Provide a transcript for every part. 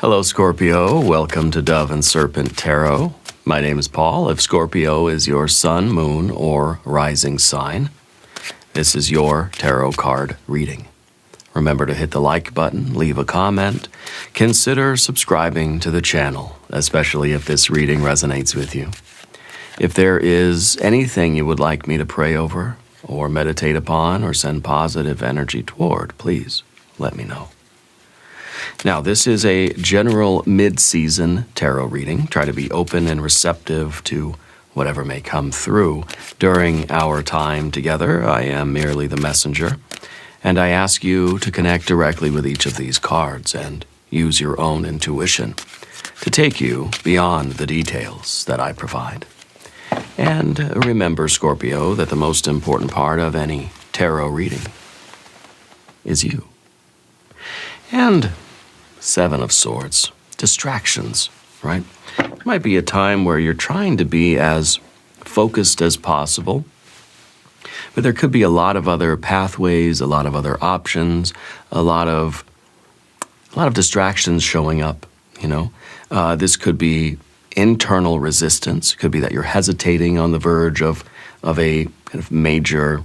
Hello, Scorpio. Welcome to Dove and Serpent Tarot. My name is Paul. If Scorpio is your sun, moon, or rising sign, this is your tarot card reading. Remember to hit the like button, leave a comment, consider subscribing to the channel, especially if this reading resonates with you. If there is anything you would like me to pray over, or meditate upon, or send positive energy toward, please let me know. Now, this is a general mid-season tarot reading. Try to be open and receptive to whatever may come through during our time together. I am merely the messenger, and I ask you to connect directly with each of these cards and use your own intuition to take you beyond the details that I provide. And remember, Scorpio, that the most important part of any tarot reading is you. And Seven of Swords, distractions, right? It might be a time where you're trying to be as focused as possible, but there could be a lot of other pathways, a lot of other options, a lot of distractions showing up, you know? This could be internal resistance. It could be that you're hesitating on the verge of a kind of major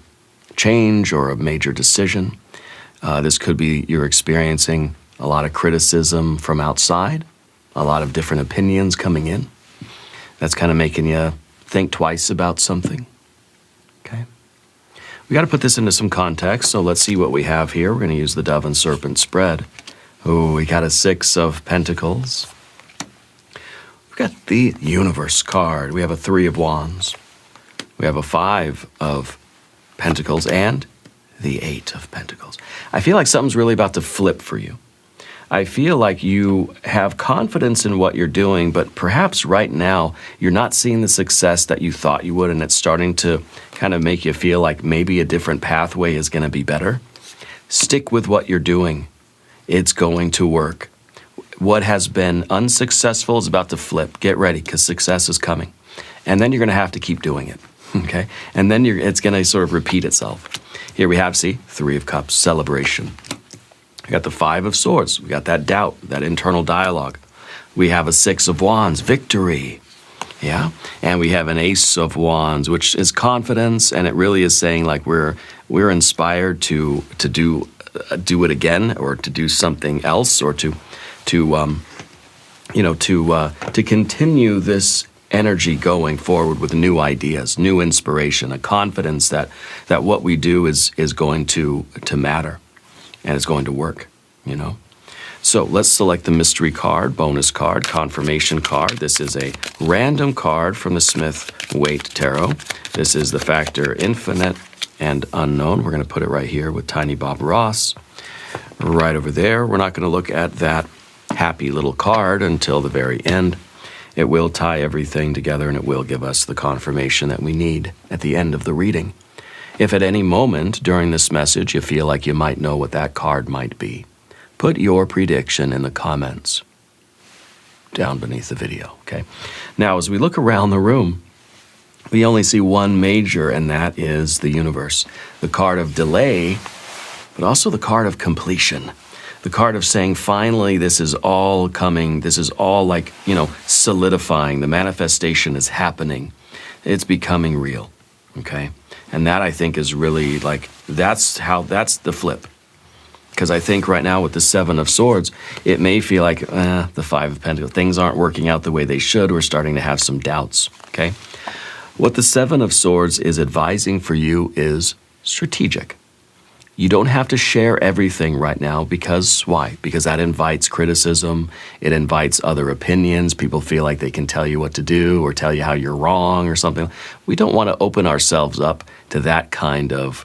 change or a major decision. This could be you're experiencing a lot of criticism from outside, a lot of different opinions coming in. That's kind of making you think twice about something, okay? We got to put this into some context, so let's see what we have here. We're going to use the Dove and Serpent spread. Oh, we got a Six of Pentacles. We've got the Universe card. We have a Three of Wands. We have a Five of Pentacles and the Eight of Pentacles. I feel like something's really about to flip for you. I feel like you have confidence in what you're doing, but perhaps right now you're not seeing the success that you thought you would, and it's starting to kind of make you feel like maybe a different pathway is going to be better. Stick with what you're doing. It's going to work. What has been unsuccessful is about to flip. Get ready, because success is coming. And then you're going to have to keep doing it, okay? And then it's going to sort of repeat itself. Here we have, see, Three of Cups, celebration. We got the Five of Swords. We got that doubt, that internal dialogue. We have a Six of Wands, victory. Yeah, and we have an Ace of Wands, which is confidence, and it really is saying like we're inspired to do it again, or to do something else, or to continue this energy going forward with new ideas, new inspiration, a confidence that what we do is going to matter. And it's going to work, you know? So let's select the mystery card, bonus card, confirmation card. This is a random card from the Smith-Waite Tarot. This is the factor infinite and unknown. We're going to put it right here with Tiny Bob Ross. Right over there. We're not going to look at that happy little card until the very end. It will tie everything together, and it will give us the confirmation that we need at the end of the reading. If at any moment during this message you feel like you might know what that card might be, put your prediction in the comments down beneath the video, okay? Now, as we look around the room, we only see one major, and that is the Universe. The card of delay, but also the card of completion. The card of saying, finally, this is all coming. This is all like, solidifying. The manifestation is happening. It's becoming real, okay? And that, I think, is really like, that's the flip. Because I think right now with the Seven of Swords, it may feel like the Five of Pentacles, things aren't working out the way they should. We're starting to have some doubts, okay? What the Seven of Swords is advising for you is strategic. You don't have to share everything right now because, why? Because that invites criticism, it invites other opinions, people feel like they can tell you what to do or tell you how you're wrong or something. We don't want to open ourselves up to that kind of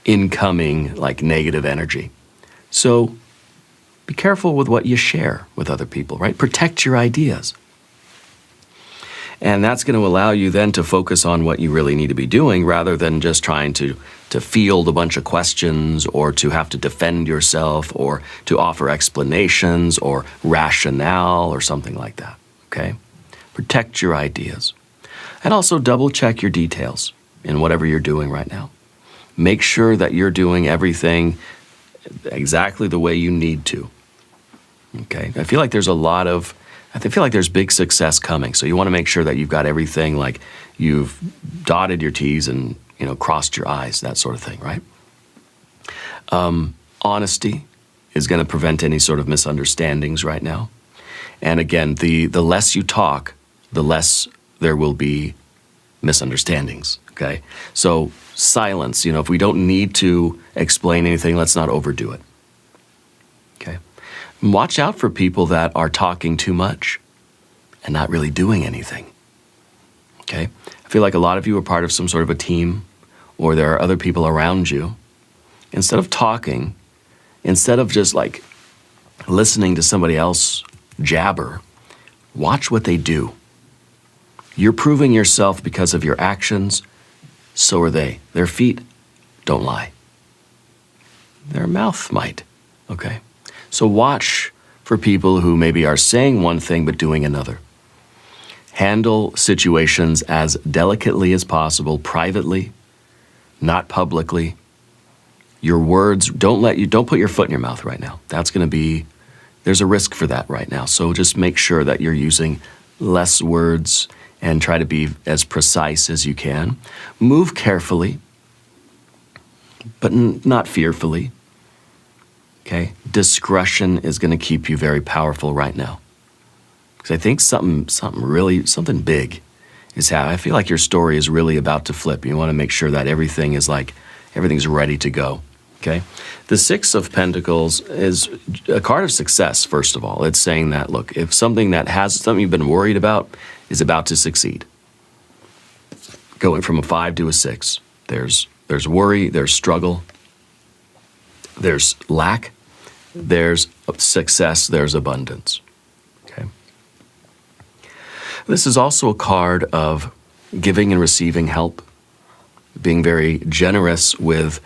incoming, like, negative energy. So be careful with what you share with other people, right? Protect your ideas. And that's going to allow you then to focus on what you really need to be doing rather than just trying to field a bunch of questions or to have to defend yourself or to offer explanations or rationale or something like that, okay? Protect your ideas. And also double check your details in whatever you're doing right now. Make sure that you're doing everything exactly the way you need to. Okay, I feel like there's I feel like there's big success coming. So you want to make sure that you've got everything, like you've dotted your T's and, crossed your I's, that sort of thing, right? Honesty is going to prevent any sort of misunderstandings right now. And again, the less you talk, the less there will be misunderstandings, okay? So silence, if we don't need to explain anything, let's not overdo it, okay? Watch out for people that are talking too much and not really doing anything, okay? I feel like a lot of you are part of some sort of a team, or there are other people around you. Instead of talking, instead of just like listening to somebody else jabber, watch what they do. You're proving yourself because of your actions, so are they. Their feet don't lie. Their mouth might, okay? So watch for people who maybe are saying one thing but doing another. Handle situations as delicately as possible, privately, not publicly. Your words, don't put your foot in your mouth right now. There's a risk for that right now. So just make sure that you're using less words and try to be as precise as you can. Move carefully, but not fearfully. Okay? Discretion is going to keep you very powerful right now. Because I think something big is happening. I feel like your story is really about to flip. You want to make sure that everything's ready to go. Okay? The Six of Pentacles is a card of success, first of all. It's saying that, look, if something you've been worried about is about to succeed. Going from a 5 to a 6. There's worry, there's struggle, there's lack, there's success, there's abundance. Okay? This is also a card of giving and receiving help, being very generous with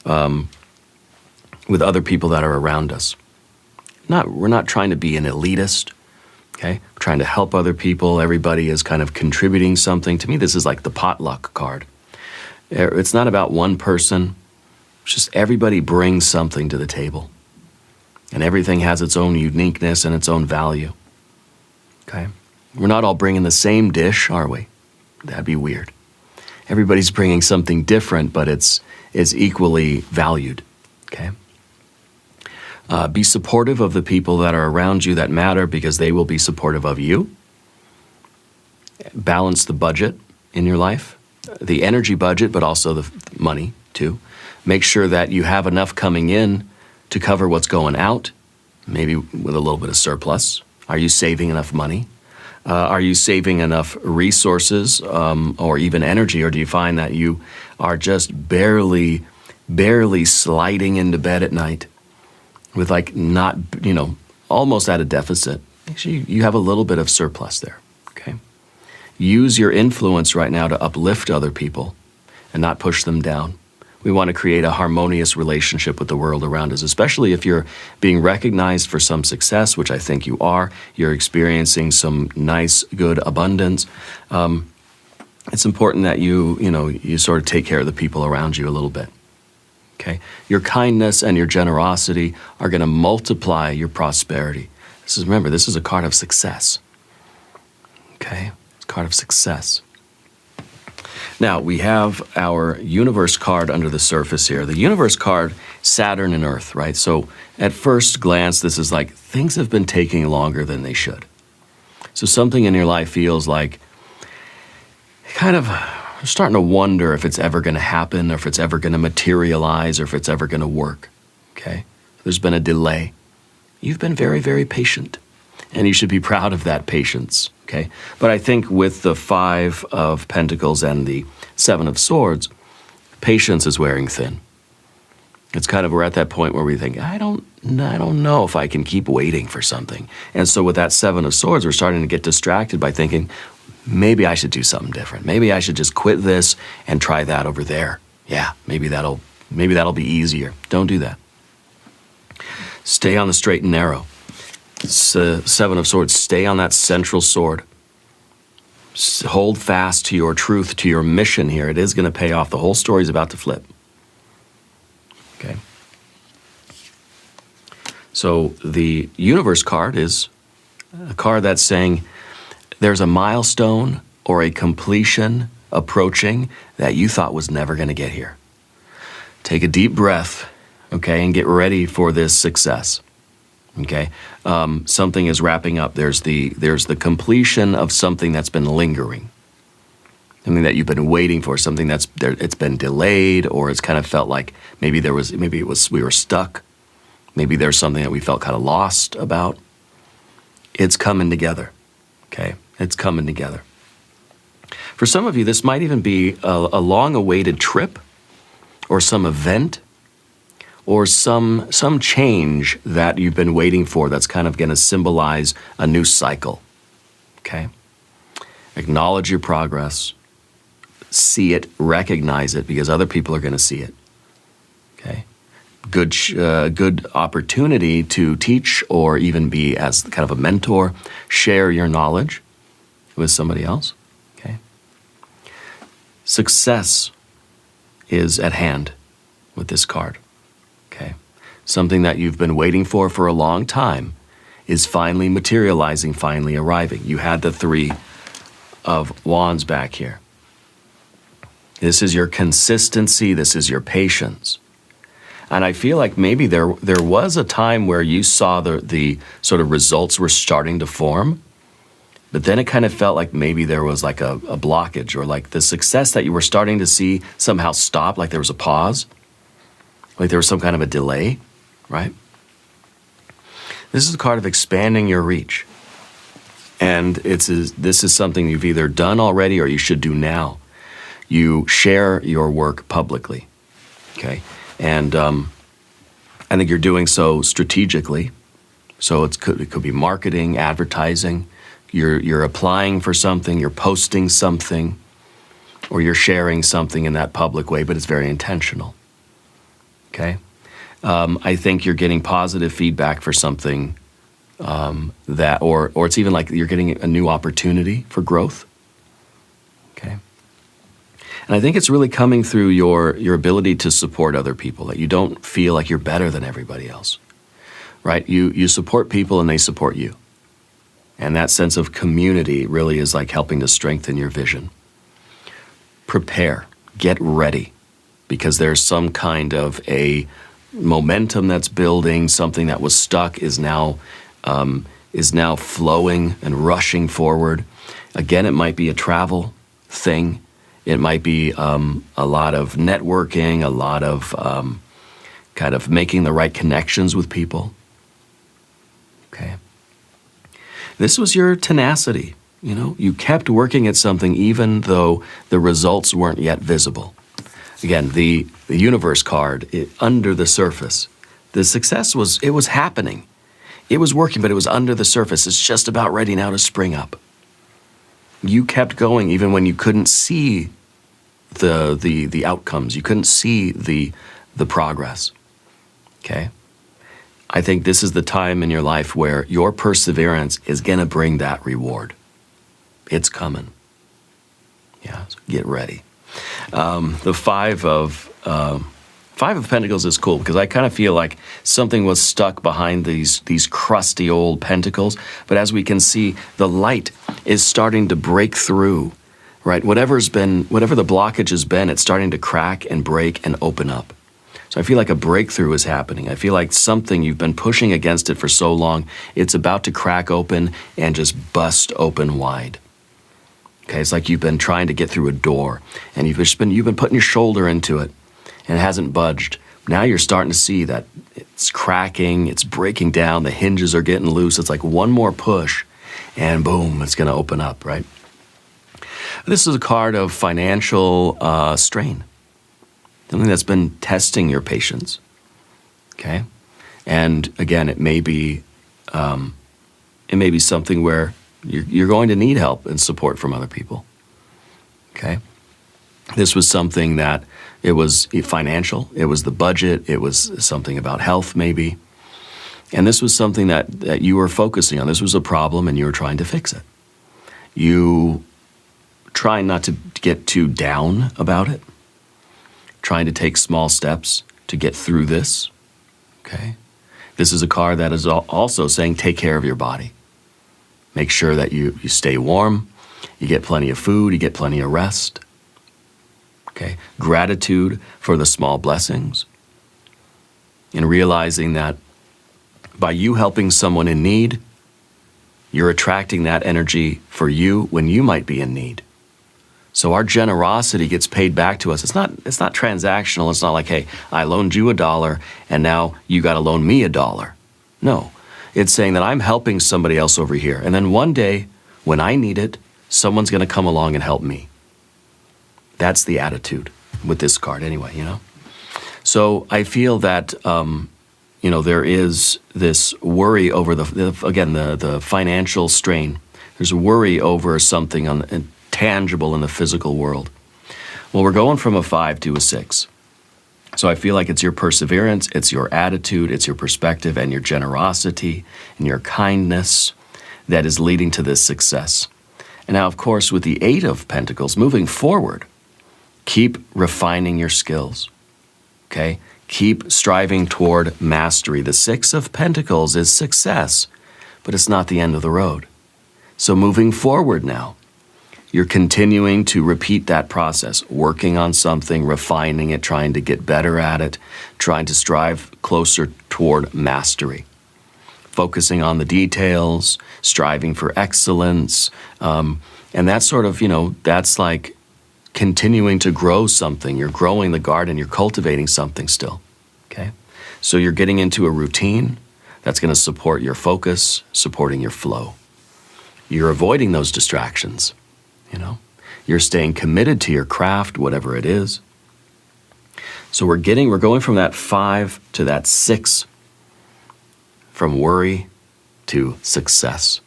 other people that are around us. We're not trying to be an elitist, okay? We're trying to help other people. Everybody is kind of contributing something. To me, this is like the potluck card. It's not about one person. It's just everybody brings something to the table. And everything has its own uniqueness and its own value, okay? We're not all bringing the same dish, are we? That'd be weird. Everybody's bringing something different, but it's equally valued, okay? Be supportive of the people that are around you that matter, because they will be supportive of you. Balance the budget in your life, the energy budget, but also the money too. Make sure that you have enough coming in to cover what's going out, maybe with a little bit of surplus. Are you saving enough money? Are you saving enough resources or even energy, or do you find that you are just barely sliding into bed at night with not, almost at a deficit? Actually, you have a little bit of surplus there, okay? Use your influence right now to uplift other people and not push them down. We want to create a harmonious relationship with the world around us, especially if you're being recognized for some success, which I think you are. You're experiencing some nice, good abundance. It's important that you sort of take care of the people around you a little bit. Okay? Your kindness and your generosity are going to multiply your prosperity. Remember, this is a card of success. Okay? It's a card of success. Now, we have our universe card under the surface here. The universe card, Saturn and Earth, right? So at first glance, this is like things have been taking longer than they should. So something in your life feels like kind of starting to wonder if it's ever going to happen, or if it's ever going to materialize, or if it's ever going to work, okay? There's been a delay. You've been very, very patient, and you should be proud of that patience, okay? But I think with the 5 of Pentacles and the 7 of Swords, patience is wearing thin. It's kind of, we're at that point where we think, I don't know if I can keep waiting for something. And so with that 7 of Swords, we're starting to get distracted by thinking, maybe I should do something different. Maybe I should just quit this and try that over there. Yeah, maybe that'll be easier. Don't do that. Stay on the straight and narrow. 7 of Swords, stay on that central sword. Hold fast to your truth, to your mission here. It is going to pay off. The whole story is about to flip. Okay. So the universe card is a card that's saying there's a milestone or a completion approaching that you thought was never going to get here. Take a deep breath, okay, and get ready for this success. Okay, something is wrapping up. There's the completion of something that's been lingering, something that you've been waiting for, something that's there. It's been delayed, or it's kind of felt like maybe we were stuck. Maybe there's something that we felt kind of lost about. It's coming together. Okay, it's coming together. For some of you, this might even be a long-awaited trip, or some event, or some change that you've been waiting for that's kind of going to symbolize a new cycle, okay? Acknowledge your progress, see it, recognize it, because other people are going to see it, okay? Good opportunity to teach or even be as kind of a mentor, share your knowledge with somebody else, okay? Success is at hand with this card. Okay, something that you've been waiting for a long time is finally materializing, finally arriving. You had the 3 of Wands back here. This is your consistency, this is your patience. And I feel like maybe there was a time where you saw the sort of results were starting to form, but then it kind of felt like maybe there was like a blockage, or like the success that you were starting to see somehow stopped, like there was a pause. Like there was some kind of a delay, right? This is a card of expanding your reach. And this is something you've either done already or you should do now. You share your work publicly, okay? And I think you're doing so strategically. So it could be marketing, advertising. You're applying for something, you're posting something, or you're sharing something in that public way, but it's very intentional. Okay, I think you're getting positive feedback for something that, or it's even like you're getting a new opportunity for growth. Okay, and I think it's really coming through your ability to support other people. That you don't feel like you're better than everybody else, right? You support people and they support you, and that sense of community really is like helping to strengthen your vision. Prepare, get ready. Because there's some kind of a momentum that's building, something that was stuck is now flowing and rushing forward. Again, it might be a travel thing. It might be a lot of networking, a lot of kind of making the right connections with people. Okay. This was your tenacity. You know, you kept working at something even though the results weren't yet visible. Again, the universe card, under the surface. The success was happening. It was working, but it was under the surface. It's just about ready now to spring up. You kept going even when you couldn't see the outcomes. You couldn't see the progress. Okay? I think this is the time in your life where your perseverance is going to bring that reward. It's coming. Yeah, so get ready. The Five of Pentacles is cool because I kind of feel like something was stuck behind these crusty old pentacles. But as we can see, the light is starting to break through, right? Whatever the blockage has been, it's starting to crack and break and open up. So I feel like a breakthrough is happening. I feel like something, you've been pushing against it for so long, it's about to crack open and just bust open wide. Okay, it's like you've been trying to get through a door and you've been putting your shoulder into it and it hasn't budged. Now you're starting to see that it's cracking, it's breaking down, the hinges are getting loose. It's like one more push and boom, it's going to open up, right? This is a card of financial strain, something that's been testing your patience, okay? And again, it may be something where you're going to need help and support from other people, okay? This was something that it was financial, it was the budget, it was something about health maybe, and this was something that you were focusing on. This was a problem and you were trying to fix it. You trying not to get too down about it, trying to take small steps to get through this, okay? This is a card that is also saying take care of your body. Make sure that you stay warm, you get plenty of food, you get plenty of rest. Okay? Gratitude for the small blessings. And realizing that by you helping someone in need, you're attracting that energy for you when you might be in need. So our generosity gets paid back to us. It's not transactional. It's not like, hey, I loaned you $1 and now you got to loan me $1. No, it's saying that I'm helping somebody else over here. And then one day when I need it, someone's going to come along and help me. That's the attitude with this card anyway, you know? So I feel that, there is this worry over the financial strain. There's a worry over something tangible in the physical world. Well, we're going from a 5 to a 6. So I feel like it's your perseverance, it's your attitude, it's your perspective and your generosity and your kindness that is leading to this success. And now, of course, with the 8 of Pentacles, moving forward, keep refining your skills, okay? Keep striving toward mastery. The 6 of Pentacles is success, but it's not the end of the road. So moving forward now, you're continuing to repeat that process, working on something, refining it, trying to get better at it, trying to strive closer toward mastery. Focusing on the details, striving for excellence, and that's sort of, that's like continuing to grow something. You're growing the garden, you're cultivating something still, okay? So you're getting into a routine that's going to support your focus, supporting your flow. You're avoiding those distractions, You're staying committed to your craft, whatever it is. So we're going from that 5 to that 6, from worry to success.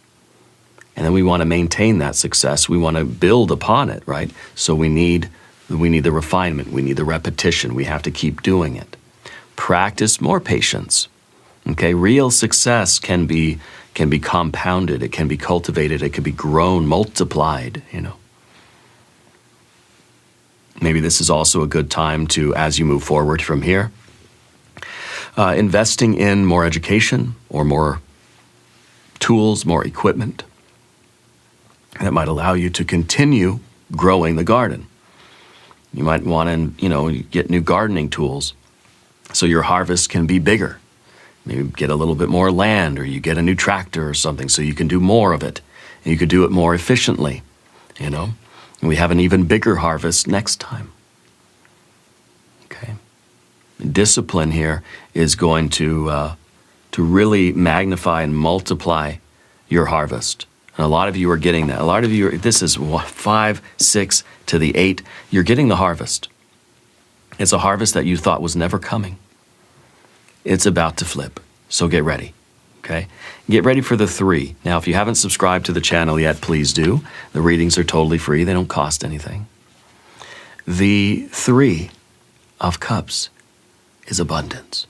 And then we want to maintain that success. We want to build upon it, right? So we need the refinement. We need the repetition. We have to keep doing it. Practice more patience. Okay, real success can be compounded. It can be cultivated. It can be grown, multiplied. Maybe this is also a good time to, as you move forward from here, investing in more education or more tools, more equipment that might allow you to continue growing the garden. You might want to, get new gardening tools so your harvest can be bigger. Maybe get a little bit more land, or you get a new tractor or something so you can do more of it and you could do it more efficiently, And we have an even bigger harvest next time. Okay. Discipline here is going to really magnify and multiply your harvest. And a lot of you are getting that. A lot of you, this is 5, 6 to the 8. You're getting the harvest. It's a harvest that you thought was never coming. It's about to flip. So get ready. Okay? Get ready for the 3. Now, if you haven't subscribed to the channel yet, please do. The readings are totally free. They don't cost anything. The 3 of Cups is abundance.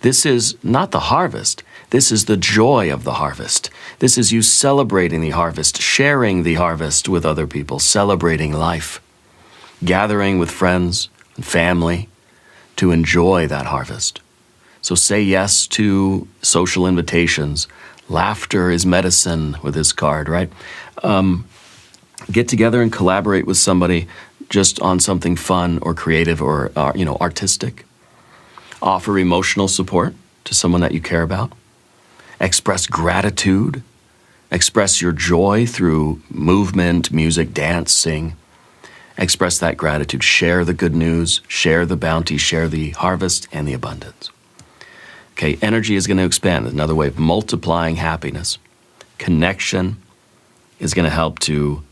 This is not the harvest. This is the joy of the harvest. This is you celebrating the harvest, sharing the harvest with other people, celebrating life, gathering with friends and family to enjoy that harvest. So say yes to social invitations. Laughter is medicine with this card, right? Get together and collaborate with somebody just on something fun or creative or artistic. Offer emotional support to someone that you care about. Express gratitude. Express your joy through movement, music, dance, sing. Express that gratitude. Share the good news. Share the bounty. Share the harvest and the abundance. Okay, energy is going to expand. Another way of multiplying happiness. Connection is going to help to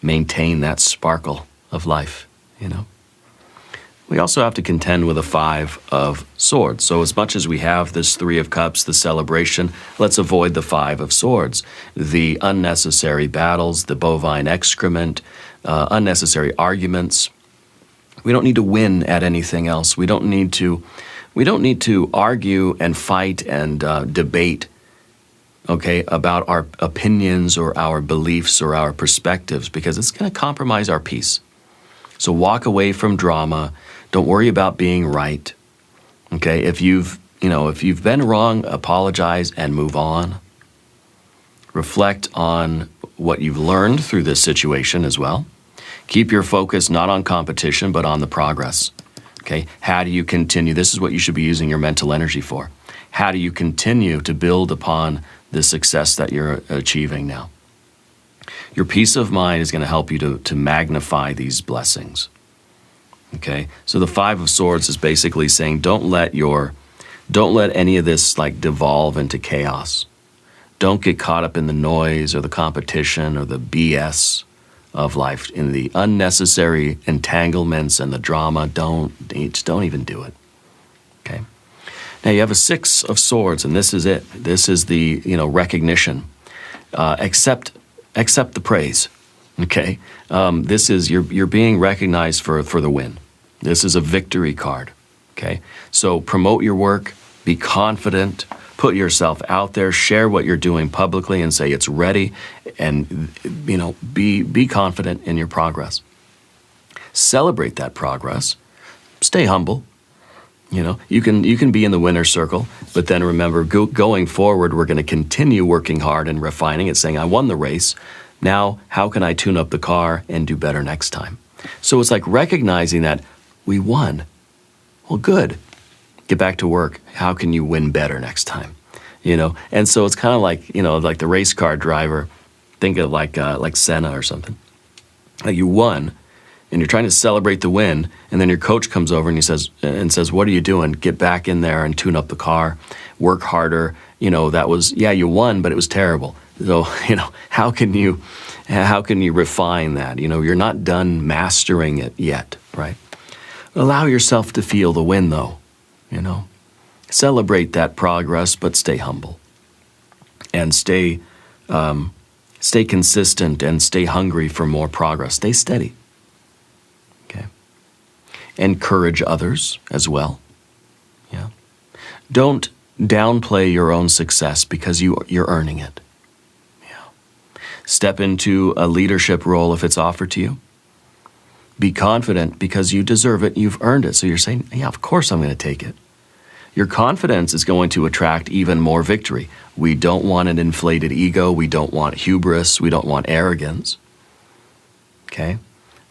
maintain that sparkle of life, We also have to contend with a 5 of Swords. So as much as we have this 3 of Cups, the celebration, let's avoid the 5 of Swords. The unnecessary battles, the bovine excrement, unnecessary arguments. We don't need to win at anything else. We don't need to argue and fight and debate, about our opinions or our beliefs or our perspectives, because it's going to compromise our peace. So walk away from drama. Don't worry about being right. Okay, if you've if you've been wrong, apologize and move on. Reflect on what you've learned through this situation as well. Keep your focus not on competition, but on the progress. Okay, how do you continue? This is what you should be using your mental energy for. How do you continue to build upon the success that you're achieving now? Your peace of mind is going to help you to magnify these blessings. Okay, so the Five of Swords is basically saying don't let any of this like devolve into chaos. Don't get caught up in the noise or the competition or the BS of life, in the unnecessary entanglements and the drama. Just don't even do it. Okay. Now you have a Six of Swords, and this is it. This is the recognition. Accept the praise. Okay. This is you're being recognized for the win. This is a victory card. Okay. So promote your work. Be confident. Put yourself out there, share what you're doing publicly and say it's ready, and be confident in your progress. Celebrate that progress. Stay humble. You can be in the winner's circle, but then remember, going forward, we're going to continue working hard and refining it, saying I won the race. Now, how can I tune up the car and do better next time? So it's like recognizing that we won. Well, good. Get back to work. How can you win better next time? And so it's kind of like, like the race car driver. Think of like Senna or something. Like you won, and you're trying to celebrate the win, and then your coach comes over and he says, "What are you doing? Get back in there and tune up the car. Work harder. You won, but it was terrible. So how can you refine that? You're not done mastering it yet, right? Allow yourself to feel the win, though. Celebrate that progress, but stay humble and stay consistent and stay hungry for more progress. Stay steady. Okay. Encourage others as well. Yeah. Don't downplay your own success because you're earning it. Yeah. Step into a leadership role if it's offered to you. Be confident because you deserve it. You've earned it. So you're saying, yeah, of course I'm going to take it. Your confidence is going to attract even more victory. We don't want an inflated ego. We don't want hubris. We don't want arrogance. Okay?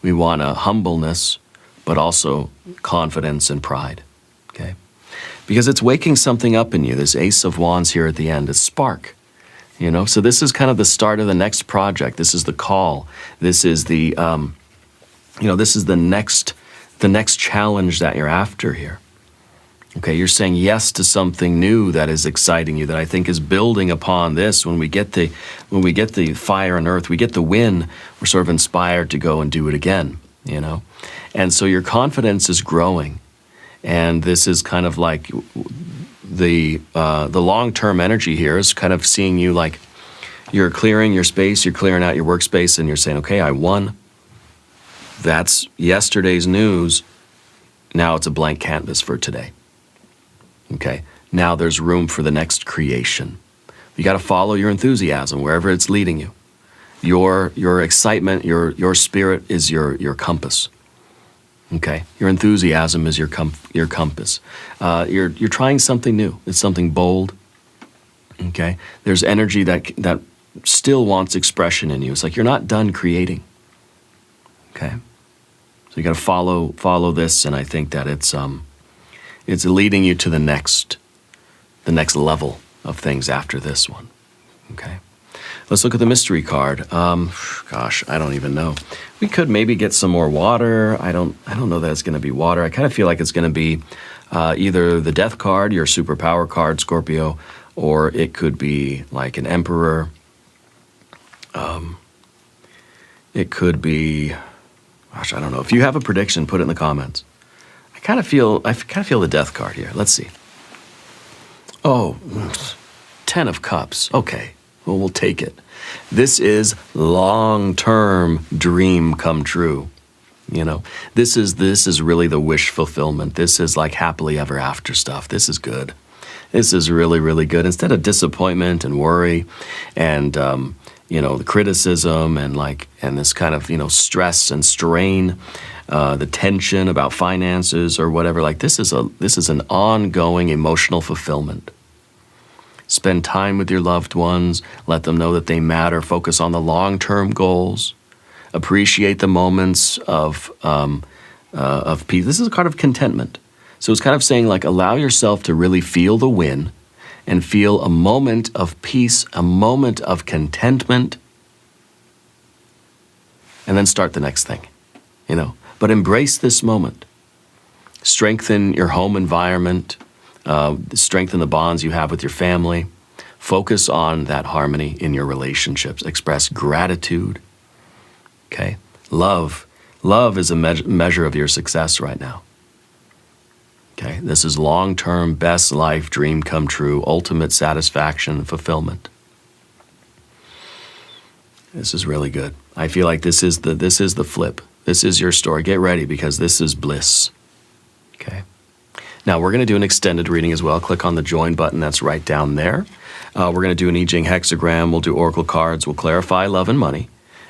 We want a humbleness, but also confidence and pride. Okay? Because it's waking something up in you. This Ace of Wands here at the end, a spark. So this is kind of the start of the next project. This is the call. This is the, this is the next challenge that you're after here. Okay, you're saying yes to something new that is exciting you, that I think is building upon this. When we get the fire on earth, we get the win, we're sort of inspired to go and do it again, And so your confidence is growing. And this is kind of like the long-term energy here is kind of seeing you like you're clearing your space, you're clearing out your workspace, and you're saying, okay, I won. That's yesterday's news. Now it's a blank canvas for today. Okay, now there's room for the next creation. You got to follow your enthusiasm wherever it's leading you. Your excitement, your spirit is your compass. Okay, your enthusiasm is your compass. You're trying something new. It's something bold. Okay, there's energy that still wants expression in you. It's like you're not done creating. Okay, so you got to follow this, and I think that it's leading you to the next level of things after this one. Okay, let's look at the mystery card. Gosh, I don't even know. We could maybe get some more water. I don't know that it's going to be water. I kind of feel like it's going to be either the Death card, your superpower card, Scorpio, or it could be like an Emperor. It could be, gosh, I don't know. If you have a prediction, put it in the comments. I kind of feel the Death card here. Let's see. Oh, 10 of Cups. Okay, well, we'll take it. This is long-term dream come true. This is really the wish fulfillment. This is like happily ever after stuff. This is good. This is really, really good. Instead of disappointment and worry and, the criticism and this kind of, stress and strain, the tension about finances or whatever. Like this is an ongoing emotional fulfillment. Spend time with your loved ones. Let them know that they matter. Focus on the long-term goals. Appreciate the moments of peace. This is a card of contentment. So it's kind of saying, like, allow yourself to really feel the win and feel a moment of peace, a moment of contentment, and then start the next thing, you know. But embrace this moment. Strengthen your home environment. Strengthen the bonds you have with your family. Focus on that harmony in your relationships. Express gratitude. Okay? Love is a measure of your success right now. Okay? This is long-term, best life, dream come true, ultimate satisfaction and fulfillment. This is really good. I feel like this is the flip. This is your story. Get ready, because this is bliss. Okay? Now, we're going to do an extended reading as well. Click on the join button that's right down there. We're going to do an I Ching hexagram. We'll do oracle cards. We'll clarify love and money.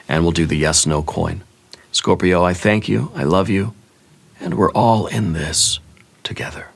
And we'll do the yes/no coin. Scorpio, I thank you. I love you. And we're all in this together.